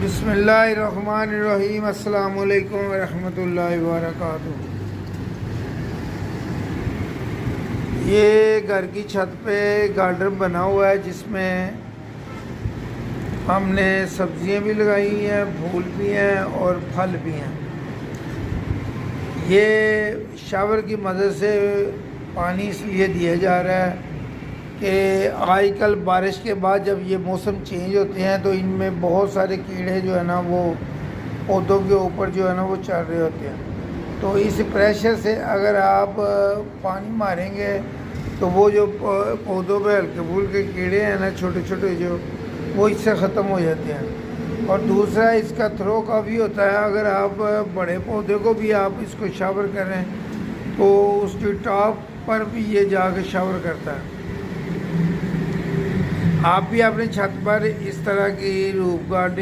बिस्मिल्लाहिर्रहमानिर्रहीम। अस्सलामु अलैकुम वरहमतुल्लाहि वबरकातुहू। ये घर की छत पे गार्डन बना हुआ है जिसमें हमने सब्जियां भी लगाई हैं, फूल भी हैं और फल भी हैं। ये शावर की मदद से पानी इसलिए दिया जा रहा है कि आजकल बारिश के बाद जब ये मौसम चेंज होते हैं तो इनमें बहुत सारे कीड़े जो है ना वो पौधों के ऊपर जो है ना वो चढ़ रहे होते हैं। तो इस प्रेशर से अगर आप पानी मारेंगे तो वो जो पौधों पे हल्के फुल्के कीड़े हैं ना, छोटे छोटे, जो वो इससे ख़त्म हो जाते हैं। और दूसरा इसका थ्रो का भी होता है। अगर आप बड़े पौधे को भी आप इसको शावर करें तो उसकी टॉप पर भी ये जाकर शावर करता है। आप भी अपनी छत पर इस तरह की रूफ गार्डनिंग